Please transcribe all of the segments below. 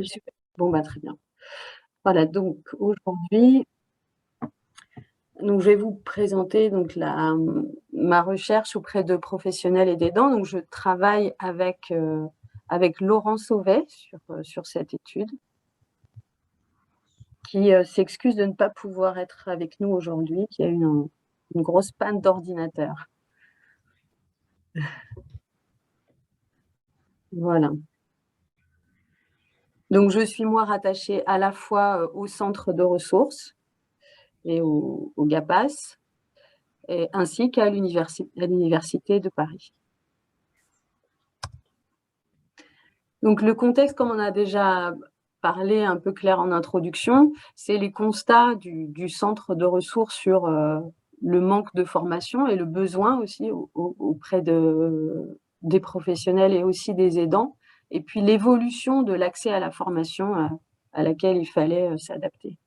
super. Bon, bah, très bien. Voilà, donc aujourd'hui, je vais vous présenter donc ma recherche auprès de professionnels et d'aidants. Donc je travaille avec Laurent Sauvet sur cette étude, qui s'excuse de ne pas pouvoir être avec nous aujourd'hui, qui a eu une grosse panne d'ordinateur. Voilà. Donc je suis moi rattachée à la fois au centre de ressources et au GAPAS, ainsi qu'à l'université de Paris. Donc le contexte, comme on a déjà parlé un peu clair en introduction, c'est les constats du centre de ressources sur le manque de formation et le besoin aussi auprès des professionnels et aussi des aidants, et puis l'évolution de l'accès à la formation à laquelle il fallait s'adapter.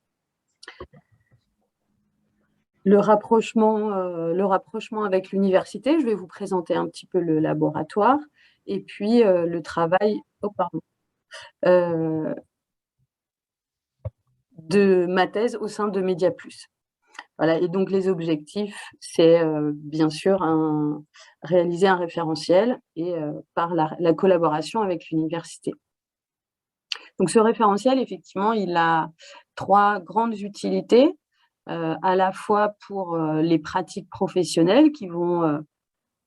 Le rapprochement avec l'université, je vais vous présenter un petit peu le laboratoire, et puis le travail de ma thèse au sein de Média Plus. Voilà, et donc les objectifs, c'est bien sûr réaliser un référentiel et par la collaboration avec l'université. Donc ce référentiel, effectivement, il a 3 grandes utilités, à la fois pour les pratiques professionnelles qui vont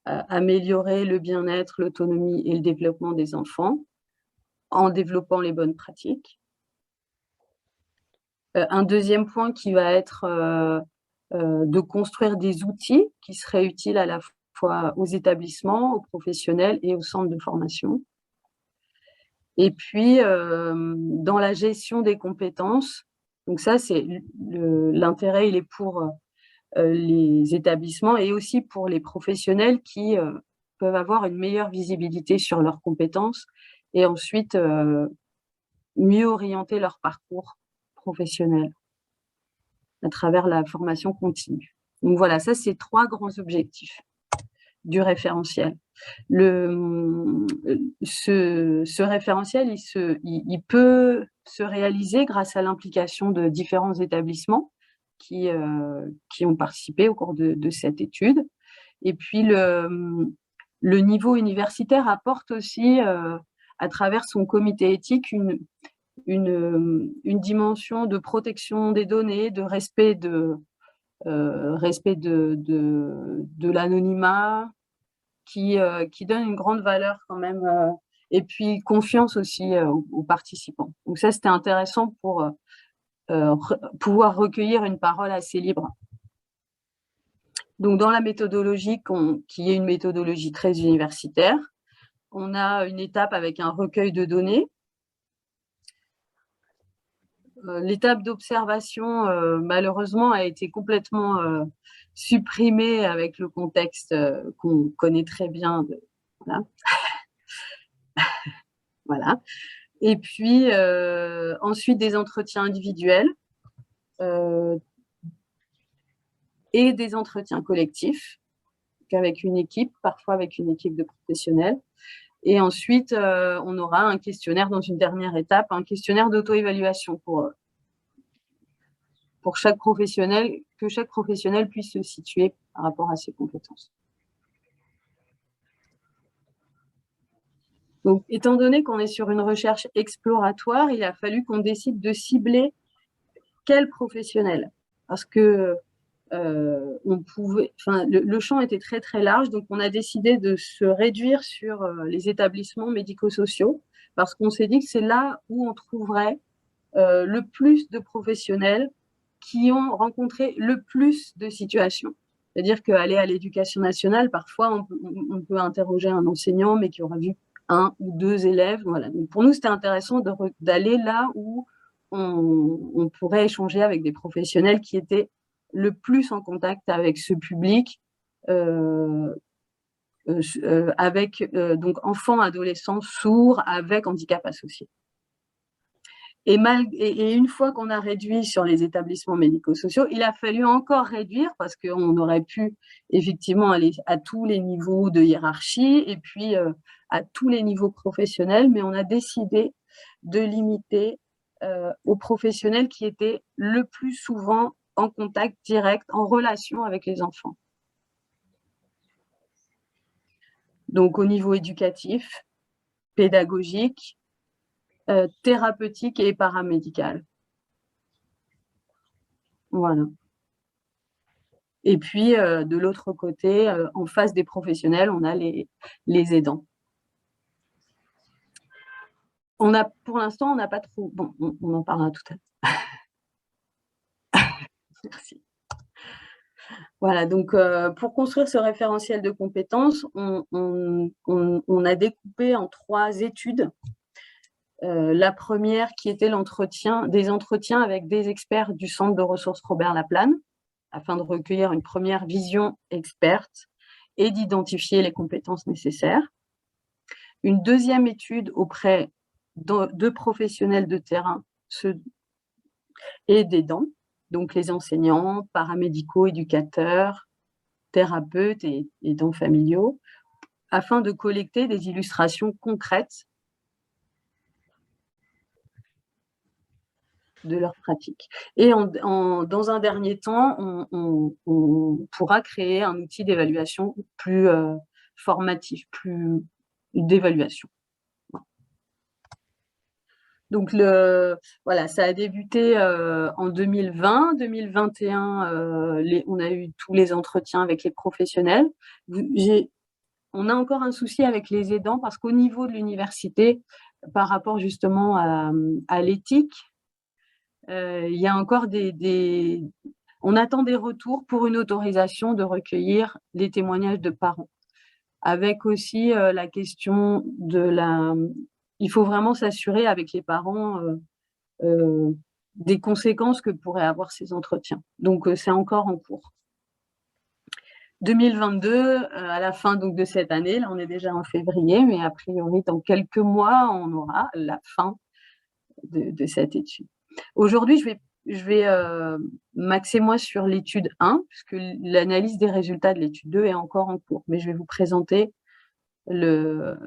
améliorer le bien-être, l'autonomie et le développement des enfants en développant les bonnes pratiques. Un deuxième point qui va être de construire des outils qui seraient utiles à la fois aux établissements, aux professionnels et aux centres de formation. Et puis, dans la gestion des compétences, donc ça, c'est l'intérêt, il est pour les établissements et aussi pour les professionnels qui peuvent avoir une meilleure visibilité sur leurs compétences et ensuite mieux orienter leur parcours professionnel à travers la formation continue. Donc voilà, ça, c'est 3 grands objectifs du référentiel. Ce référentiel, il peut se réaliser grâce à l'implication de différents établissements qui ont participé au cours de cette étude. Et puis, le niveau universitaire apporte aussi, à travers son comité éthique, une dimension de protection des données, de respect de l'anonymat, qui donne une grande valeur quand même, et puis confiance aussi aux participants. Donc ça, c'était intéressant pour pouvoir recueillir une parole assez libre. Donc dans la méthodologie, qui est une méthodologie très universitaire, on a une étape avec un recueil de données. L'étape d'observation, malheureusement, a été complètement supprimée avec le contexte qu'on connaît très bien. Voilà. Voilà. Et puis, ensuite, des entretiens individuels et des entretiens collectifs, avec une équipe, parfois avec une équipe de professionnels. Et ensuite, on aura un questionnaire dans une dernière étape, un questionnaire d'auto-évaluation pour chaque professionnel, que chaque professionnel puisse se situer par rapport à ses compétences. Donc, étant donné qu'on est sur une recherche exploratoire, il a fallu qu'on décide de cibler quel professionnel, parce que le champ était très très large, donc on a décidé de se réduire sur les établissements médico-sociaux, parce qu'on s'est dit que c'est là où on trouverait le plus de professionnels qui ont rencontré le plus de situations. C'est-à-dire qu'aller à l'éducation nationale, parfois on peut interroger un enseignant, mais qui aura vu 1 ou 2 élèves. Voilà. Donc pour nous, c'était intéressant d'aller là où on pourrait échanger avec des professionnels qui étaient le plus en contact avec ce public, avec donc enfants, adolescents, sourds, avec handicap associé. Et une fois qu'on a réduit sur les établissements médico-sociaux, il a fallu encore réduire parce qu'on aurait pu effectivement aller à tous les niveaux de hiérarchie et puis à tous les niveaux professionnels, mais on a décidé de limiter aux professionnels qui étaient le plus souvent en contact direct, en relation avec les enfants. Donc, au niveau éducatif, pédagogique, thérapeutique et paramédical. Voilà. Et puis, de l'autre côté, en face des professionnels, on a les aidants. Pour l'instant, on n'a pas trop... Bon, on en parlera tout à l'heure. Merci. Voilà, donc pour construire ce référentiel de compétences, on a découpé en 3 études. La première qui était des entretiens avec des experts du Centre de ressources Robert Laplane, afin de recueillir une première vision experte et d'identifier les compétences nécessaires. Une deuxième étude auprès de professionnels de terrain et d'aidants, donc les enseignants, paramédicaux, éducateurs, thérapeutes et aidants familiaux, afin de collecter des illustrations concrètes de leur pratique. Et dans un dernier temps, on pourra créer un outil d'évaluation plus formatif, plus d'évaluation. Donc, voilà, ça a débuté en 2020. 2021, on a eu tous les entretiens avec les professionnels. On a encore un souci avec les aidants parce qu'au niveau de l'université, par rapport justement à l'éthique, il y a encore on attend des retours pour une autorisation de recueillir les témoignages de parents. Avec aussi la question il faut vraiment s'assurer avec les parents des conséquences que pourraient avoir ces entretiens. Donc, c'est encore en cours. 2022, à la fin donc, de cette année, là on est déjà en février, mais a priori dans quelques mois, on aura la fin de cette étude. Aujourd'hui, je vais m'axer moi sur l'étude 1, puisque l'analyse des résultats de l'étude 2 est encore en cours, mais je vais vous présenter le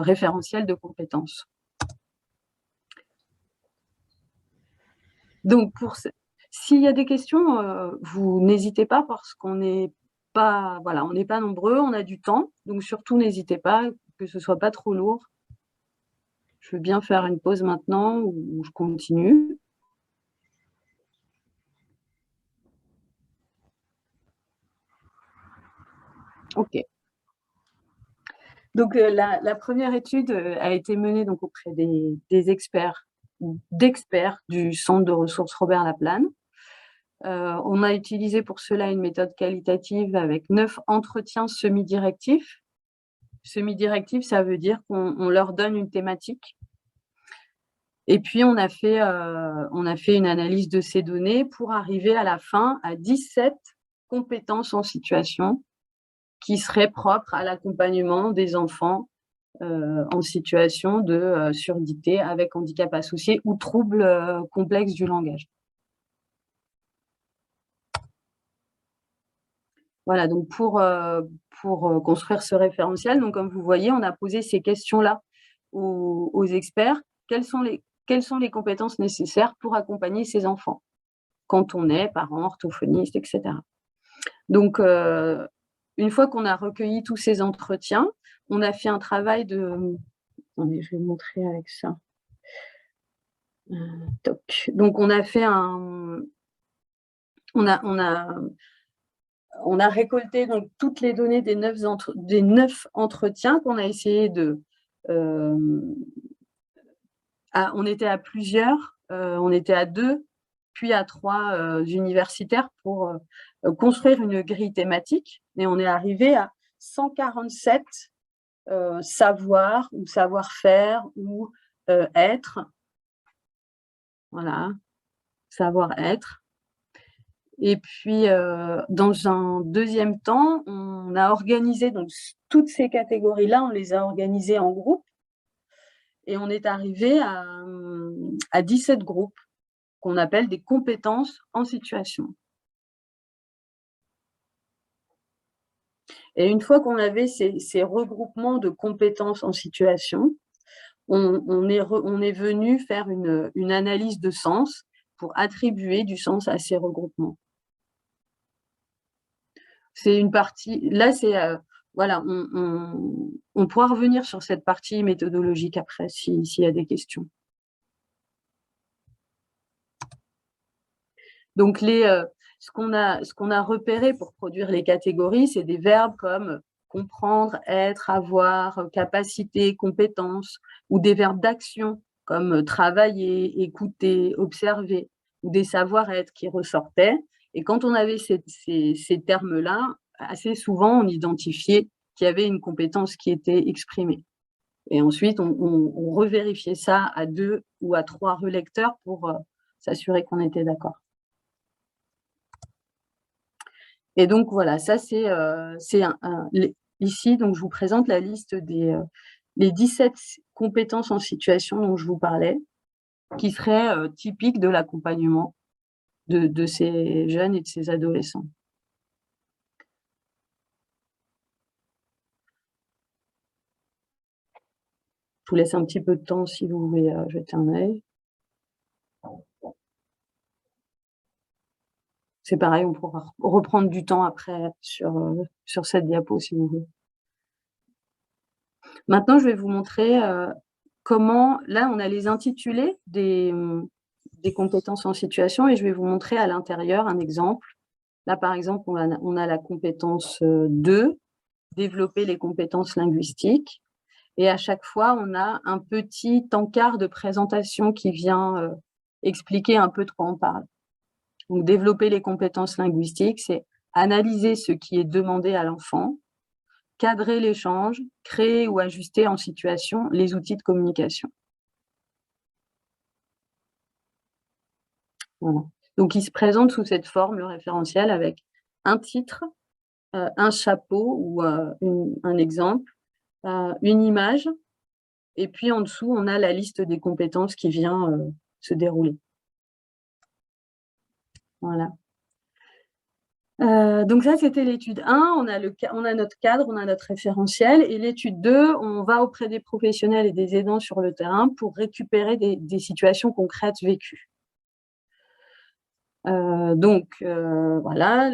référentiel de compétences. Donc, s'il y a des questions, vous n'hésitez pas parce qu'on n'est pas, voilà, on n'est pas nombreux, on a du temps, donc surtout n'hésitez pas, que ce soit pas trop lourd. Je veux bien faire une pause maintenant ou je continue. Ok. Donc, la première étude a été menée donc, auprès des experts, d'experts du Centre de ressources Robert Laplane. On a utilisé pour cela une méthode qualitative avec 9 entretiens semi-directifs. Semi-directif, ça veut dire qu'on leur donne une thématique. Et puis, on a fait une analyse de ces données pour arriver à la fin à 17 compétences en situation qui seraient propres à l'accompagnement des enfants en situation de surdité avec handicap associé ou troubles complexes du langage. Voilà, donc pour construire ce référentiel, donc comme vous voyez, on a posé ces questions-là aux experts. Quelles sont les compétences nécessaires pour accompagner ces enfants quand on est parent, orthophoniste, etc. Donc, une fois qu'on a recueilli tous ces entretiens, on a fait un travail de... Attendez, je vais vous montrer avec ça. Donc, on a fait on a récolté donc toutes les données des 9 entretiens qu'on a essayé de... on était à plusieurs, on était à 2, puis à 3 universitaires pour construire une grille thématique. Et on est arrivé à 147 savoirs ou savoir-faire ou être. Voilà, savoir-être. Et puis, dans un deuxième temps, on a organisé donc, toutes ces catégories-là, on les a organisées en groupes. Et on est arrivé à 17 groupes qu'on appelle des compétences en situation. Et une fois qu'on avait ces regroupements de compétences en situation, on est venu faire une analyse de sens pour attribuer du sens à ces regroupements. C'est une partie, là c'est, voilà, on pourra revenir sur cette partie méthodologique après s'il y a des questions. Donc ce qu'on a repéré pour produire les catégories, c'est des verbes comme comprendre, être, avoir, capacité, compétence, ou des verbes d'action comme travailler, écouter, observer, ou des savoir-être qui ressortaient. Et quand on avait ces termes-là, assez souvent, on identifiait qu'il y avait une compétence qui était exprimée. Et ensuite, on revérifiait ça à 2 ou à 3 relecteurs pour s'assurer qu'on était d'accord. Et donc voilà, ça c'est ici, donc je vous présente la liste des les 17 compétences en situation dont je vous parlais, qui seraient typiques de l'accompagnement de ces jeunes et de ces adolescents. Je vous laisse un petit peu de temps si vous voulez jeter un œil. C'est pareil, on pourra reprendre du temps après sur cette diapo si vous voulez. Maintenant, je vais vous montrer comment, là, on a les intitulés des compétences en situation et je vais vous montrer à l'intérieur un exemple. Là, par exemple, on a la compétence 2, développer les compétences linguistiques. Et à chaque fois, on a un petit encart de présentation qui vient expliquer un peu de quoi on parle. Donc, développer les compétences linguistiques, c'est analyser ce qui est demandé à l'enfant, cadrer l'échange, créer ou ajuster en situation les outils de communication. Voilà. Donc, il se présente sous cette forme, le référentiel, avec un titre, un chapeau ou un exemple, une image, et puis en dessous, on a la liste des compétences qui vient se dérouler. Voilà. Donc ça, c'était l'étude 1, on a notre cadre, on a notre référentiel, et l'étude 2, on va auprès des professionnels et des aidants sur le terrain pour récupérer des situations concrètes vécues. Voilà,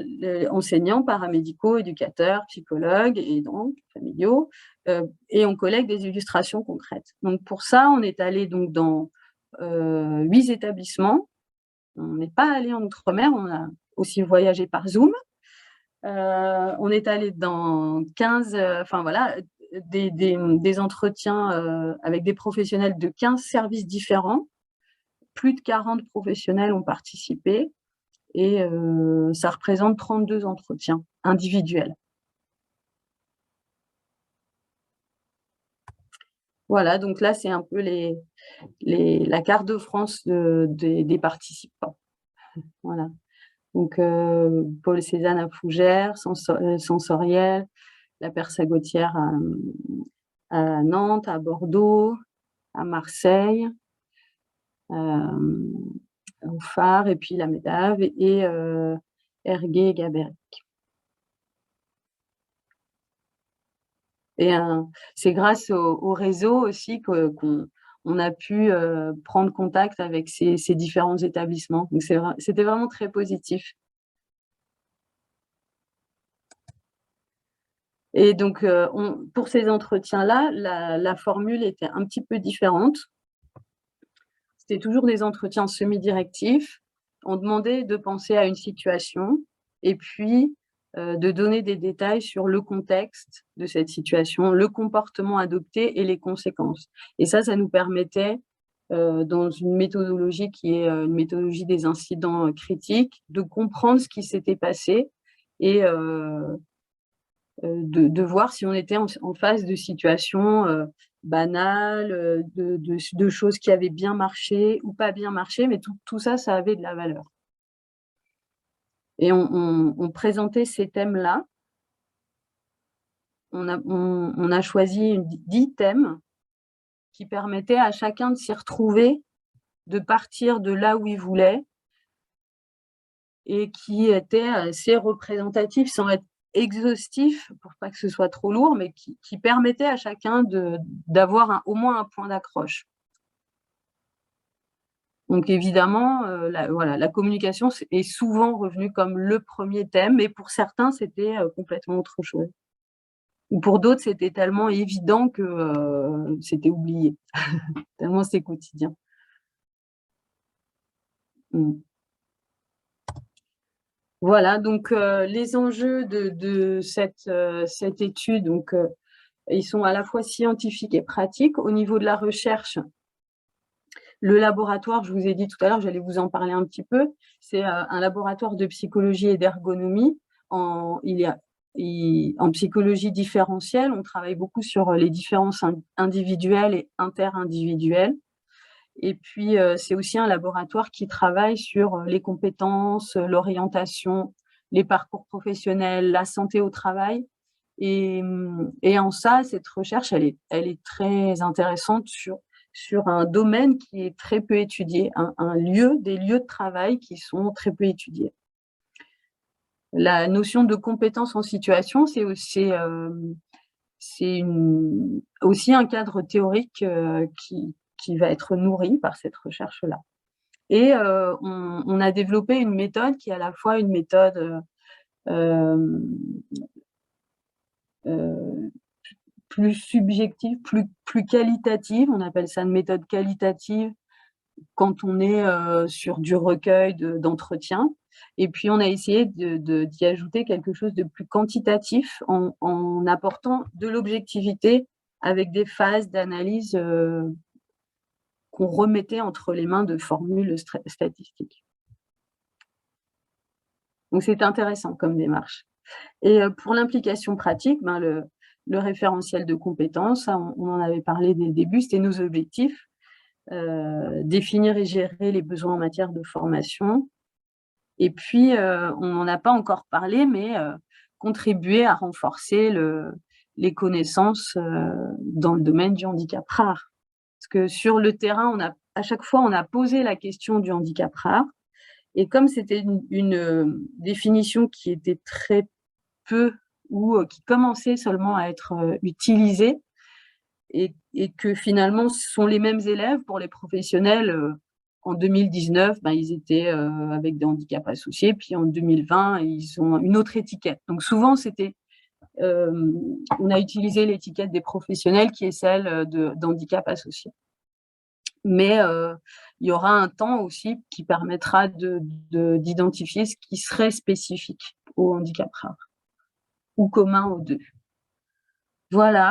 enseignants, paramédicaux, éducateurs, psychologues, aidants familiaux, et on collecte des illustrations concrètes. Donc pour ça, on est allé donc dans 8 établissements. On n'est pas allé en Outre-mer, on a aussi voyagé par Zoom. On est allé dans 15, enfin voilà, des entretiens avec des professionnels de 15 services différents. Plus de 40 professionnels ont participé et ça représente 32 entretiens individuels. Voilà, donc là, c'est un peu la carte de France des participants. Voilà. Donc, Paul Cézanne à Fougères, Sensoriel, la Persagotière à Nantes, à Bordeaux, à Marseille, au Phare, et puis la Médave, et Ergué et Gabéric. Et c'est grâce au réseau aussi qu'on a pu prendre contact avec ces différents établissements. Donc c'était vraiment très positif. Et donc, pour ces entretiens-là, la formule était un petit peu différente. C'était toujours des entretiens semi-directifs. On demandait de penser à une situation et puis de donner des détails sur le contexte de cette situation, le comportement adopté et les conséquences. Et ça nous permettait, dans une méthodologie qui est une méthodologie des incidents critiques, de comprendre ce qui s'était passé et de voir si on était en face de situations banales, de choses qui avaient bien marché ou pas bien marché, mais tout ça, ça avait de la valeur. Et on présentait ces thèmes-là. On a choisi 10 thèmes qui permettaient à chacun de s'y retrouver, de partir de là où il voulait, et qui étaient assez représentatifs sans être exhaustif, pour pas que ce soit trop lourd, mais qui permettait à chacun d'avoir au moins un point d'accroche. Donc évidemment, voilà, la communication est souvent revenue comme le premier thème, mais pour certains, c'était complètement autre chose. Ou pour d'autres, c'était tellement évident que c'était oublié, tellement c'est quotidien. Mmh. Voilà, donc les enjeux de cette étude, donc ils sont à la fois scientifiques et pratiques. Au niveau de la recherche, le laboratoire, je vous ai dit tout à l'heure, j'allais vous en parler un petit peu, c'est un laboratoire de psychologie et d'ergonomie. En psychologie différentielle, on travaille beaucoup sur les différences individuelles et interindividuelles. Et puis, c'est aussi un laboratoire qui travaille sur les compétences, l'orientation, les parcours professionnels, la santé au travail. Et en ça, cette recherche, elle est très intéressante sur un domaine qui est très peu étudié, des lieux de travail qui sont très peu étudiés. La notion de compétence en situation, c'est aussi un cadre théorique qui va être nourri par cette recherche-là. Et on a développé une méthode qui est à la fois une méthode plus subjective, plus qualitative. On appelle ça une méthode qualitative quand on est sur du recueil d'entretiens. Et puis, on a essayé d'y ajouter quelque chose de plus quantitatif en apportant de l'objectivité avec des phases d'analyse qu'on remettait entre les mains de formules statistiques. Donc, c'est intéressant comme démarche. Et pour l'implication pratique, le référentiel de compétences, on en avait parlé dès le début, c'était nos objectifs. Définir et gérer les besoins en matière de formation. Et puis, on n'en a pas encore parlé, mais contribuer à renforcer les connaissances dans le domaine du handicap rare. Parce que sur le terrain, à chaque fois, on a posé la question du handicap rare. Et comme c'était une définition qui était très peu ou qui commençait seulement à être utilisée, et que finalement, ce sont les mêmes élèves pour les professionnels. En 2019, ils étaient avec des handicaps associés, puis en 2020, ils ont une autre étiquette. Donc souvent, on a utilisé l'étiquette des professionnels qui est celle d'handicap associé. Mais il y aura un temps aussi qui permettra d'identifier ce qui serait spécifique au handicap rare ou commun aux deux. Voilà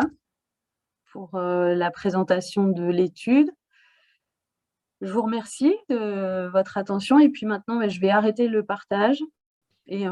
pour la présentation de l'étude. Je vous remercie de votre attention et puis maintenant, je vais arrêter le partage et